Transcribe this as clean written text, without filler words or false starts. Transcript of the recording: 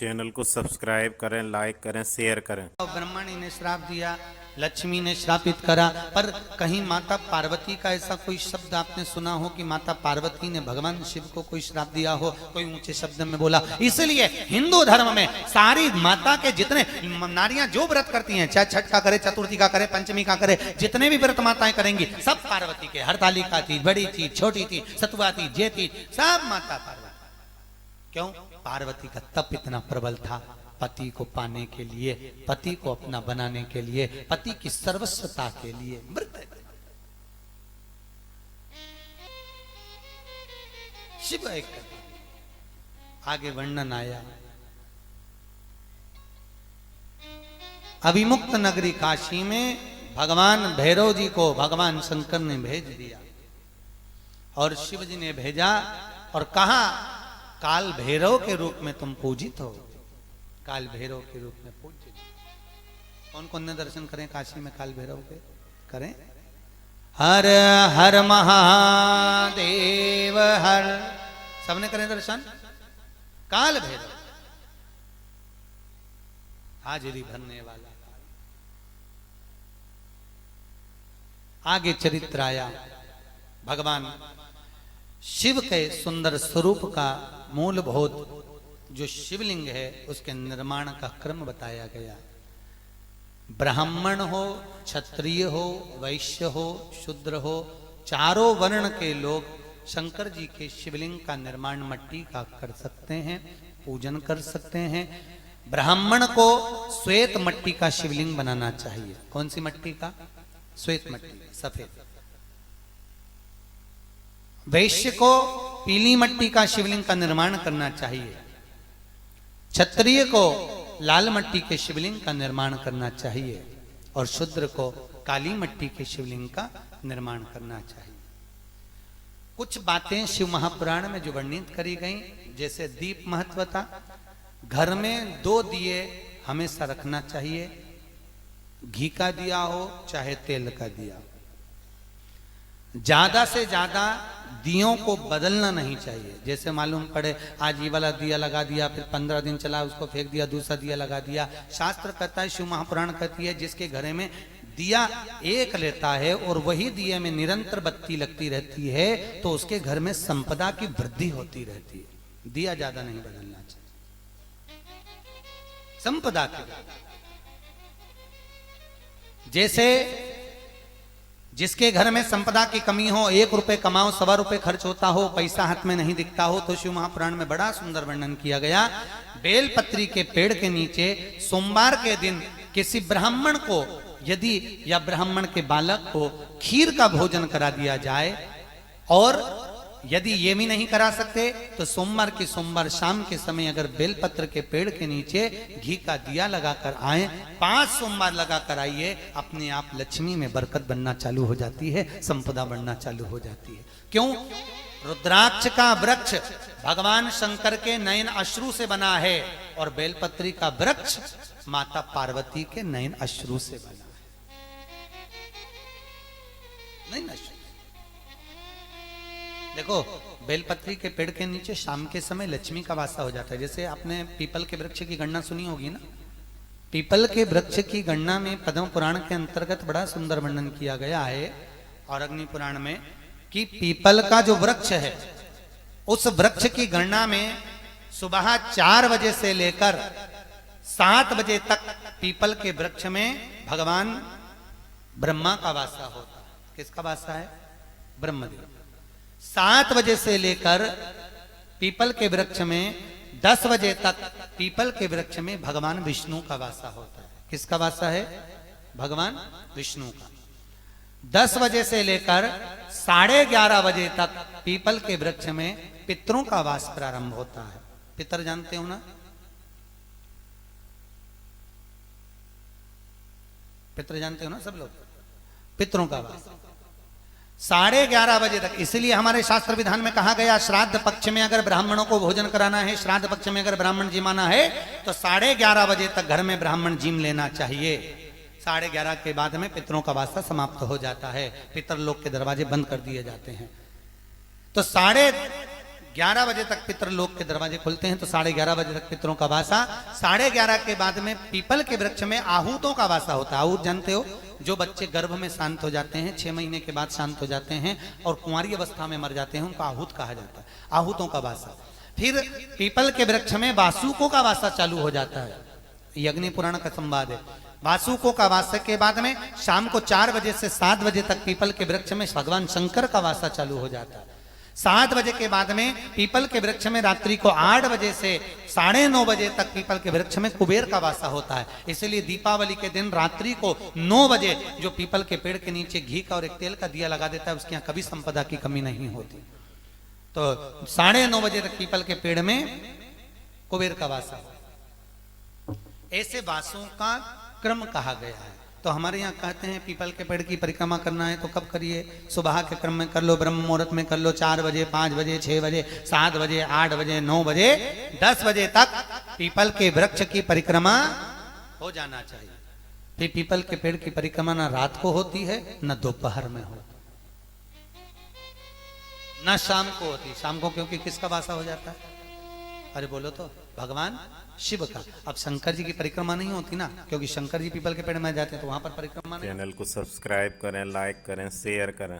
Channel को subscribe करें, like करें, शेयर करें। ब्रह्मणी ने श्राप दिया, लक्ष्मी ने श्रापित करा, पर कहीं माता पार्वती का ऐसा कोई शब्द आपने सुना हो कि माता पार्वती ने भगवान शिव को कोई श्राप दिया हो, कोई ऊंचे शब्द में बोला? इसलिए हिंदू धर्म में सारी माता के जितने नारियां जो व्रत करती हैं, चाहे छठ का करे, चतुर्थी का करे, पंचमी का करे, जितने भी व्रत माताएं करेंगी सब पार्वती के। हरतालिका थी, बड़ी थी, छोटी थी, सतुआ थी, जे थी, सब माता पार्वती। क्यों? पार्वती का तप इतना प्रबल था, पति को पाने के लिए, पति को अपना बनाने के लिए, पति की सर्वस्वता के लिए व्रत। शिव एक आगे वर्णन आया। अभिमुक्त नगरी काशी में भगवान भैरव जी को भगवान शंकर ने भेज दिया और शिव जी ने भेजा और कहा काल भैरव के रूप में तुम पूजित हो, काल भैरव के रूप में पूजित। कौन कौन ने दर्शन करें काशी में काल भैरव के? करें। हर हर महादेव हर, सबने करें दर्शन काल भैरव, हाजिरी भरने वाला। आगे चरित्र आया। भगवान शिव के सुंदर स्वरूप का मूलभूत जो शिवलिंग है उसके निर्माण का क्रम बताया गया। ब्राह्मण हो, क्षत्रिय हो, वैश्य हो, शूद्र हो, चारों वर्ण के लोग शंकर जी के शिवलिंग का निर्माण मिट्टी का कर सकते हैं, पूजन कर सकते हैं। ब्राह्मण को श्वेत मिट्टी का शिवलिंग बनाना चाहिए। कौन सी मिट्टी का? श्वेत मिट्टी, सफेद। वैश्य को पीली मिट्टी का शिवलिंग का निर्माण करना चाहिए। क्षत्रिय को लाल मिट्टी के शिवलिंग का निर्माण करना चाहिए और शूद्र को काली मिट्टी के शिवलिंग का निर्माण करना चाहिए। कुछ बातें शिव महापुराण में जो वर्णित करी गई, जैसे दीप महत्वता, घर में 2 दिए हमेशा रखना चाहिए, घी का दिया हो चाहे तेल का दिया। ज्यादा से ज्यादा दियों को बदलना नहीं चाहिए। जैसे मालूम पड़े आज ये वाला दिया लगा दिया, फिर 15 दिन चला उसको फेंक दिया, दूसरा दिया लगा दिया। शास्त्र कहता है, शिव महापुराण कहती है, जिसके घर में दिया एक लेता है और वही दिए में निरंतर बत्ती लगती रहती है तो उसके घर में संपदा की वृद्धि होती रहती है। दिया ज्यादा नहीं बदलना चाहिए। संपदा के जैसे जिसके घर में संपदा की कमी हो, 1 रुपए कमाओ 1.25 रुपए खर्च होता हो, पैसा हाथ में नहीं दिखता हो, तो शिव महापुराण में बड़ा सुंदर वर्णन किया गया। बेलपत्री के पेड़ के नीचे सोमवार के दिन किसी ब्राह्मण को यदि या ब्राह्मण के बालक को खीर का भोजन करा दिया जाए, और यदि ये भी नहीं करा सकते तो सोमवार शाम के समय अगर बेलपत्र के पेड़ के नीचे घी का दिया लगाकर आए, 5 सोमवार लगाकर आइए, अपने आप लक्ष्मी में बरकत बनना चालू हो जाती है, संपदा बढ़ना चालू हो जाती है। क्यों? रुद्राक्ष का वृक्ष भगवान शंकर के नयन अश्रु से बना है और बेलपत्री का वृक्ष माता पार्वती के नयन अश्रु से बना है। नयन अश्रु। देखो, बेलपत्री के पेड़ के नीचे शाम के समय लक्ष्मी का वासा हो जाता है। जैसे आपने पीपल के वृक्ष की गणना सुनी होगी ना। पीपल के वृक्ष की गणना में पद्म पुराण के अंतर्गत बड़ा सुंदर वर्णन किया गया है और अग्नि पुराण में कि पीपल का जो वृक्ष है उस वृक्ष की गणना में सुबह 4 बजे से लेकर 7 बजे तक पीपल के वृक्ष में भगवान ब्रह्मा का वासा होता है। किसका वासा है? ब्रह्मदेव। 7 बजे से लेकर पीपल के वृक्ष में 10 बजे तक पीपल के वृक्ष में भगवान विष्णु का वासा होता है। किसका वासा है? भगवान विष्णु का। 10 बजे से लेकर 11:30 बजे तक पीपल के वृक्ष में पितरों का वास प्रारंभ होता है। पितर जानते हो ना? पितर जानते हो ना सब लोग? पितरों का वास 11:30 बजे तक। इसलिए हमारे शास्त्र विधान में कहा गया, श्राद्ध पक्ष में अगर ब्राह्मणों को भोजन कराना है, श्राद्ध पक्ष में अगर ब्राह्मण जिमाना है तो 11:30 बजे तक घर में ब्राह्मण जिम लेना चाहिए। 11:30 के बाद में पितरों का वास्ता समाप्त हो जाता है, पितर लोग के दरवाजे बंद कर दिए जाते हैं। तो 11 बजे तक पितृलोक के दरवाजे खुलते हैं, तो 11:30 बजे तक पितरों का वासा। 11:30 के बाद में पीपल के वृक्ष में आहूतों का वासा होता है। आहूत जानते हो, जो बच्चे गर्भ में शांत हो जाते हैं, 6 महीने के बाद शांत हो जाते हैं और कुंवारी अवस्था में मर जाते हैं, उनको आहूत कहा जाता है, आहूतों का वासा। फिर पीपल के वृक्ष में वासुकों का वासा चालू हो जाता है, ये अग्नि पुराण का संवाद है। वासुकों का वासा के बाद में शाम को 4 बजे से 7 बजे तक पीपल के वृक्ष में भगवान शंकर का वासा चालू हो जाता है। 7 बजे के बाद में पीपल के वृक्ष में रात्रि को 8 बजे से 9:30 बजे तक पीपल के वृक्ष में कुबेर का वासा होता है। इसलिए दीपावली के दिन रात्रि को 9 बजे जो पीपल के पेड़ के नीचे घी का और एक तेल का दिया लगा देता है, उसके यहाँ कभी संपदा की कमी नहीं होती। तो 9:30 बजे तक पीपल के पेड़ में कुबेर का वासा। ऐसे वासों का क्रम कहा गया है। तो हमारे यहाँ कहते हैं पीपल के पेड़ की परिक्रमा करना है तो कब करिए? सुबह के क्रम में कर लो, ब्रह्म मुहूर्त में कर लो, 4 बजे, 5 बजे, 6 बजे, 7 बजे, 8 बजे, 9 बजे, 10 बजे तक पीपल के वृक्ष की परिक्रमा हो जाना चाहिए। फिर पीपल के पेड़ की परिक्रमा ना रात को होती है, न दोपहर में होती, न शाम को होती। शाम को क्योंकि किसका वासा हो जाता है? अरे बोलो तो, भगवान शिव का। अब शंकर जी की परिक्रमा नहीं होती ना, क्योंकि शंकर जी पीपल के पेड़ में जाते हैं, तो वहां पर परिक्रमा नहीं। चैनल को सब्सक्राइब करें, लाइक करें, शेयर करें।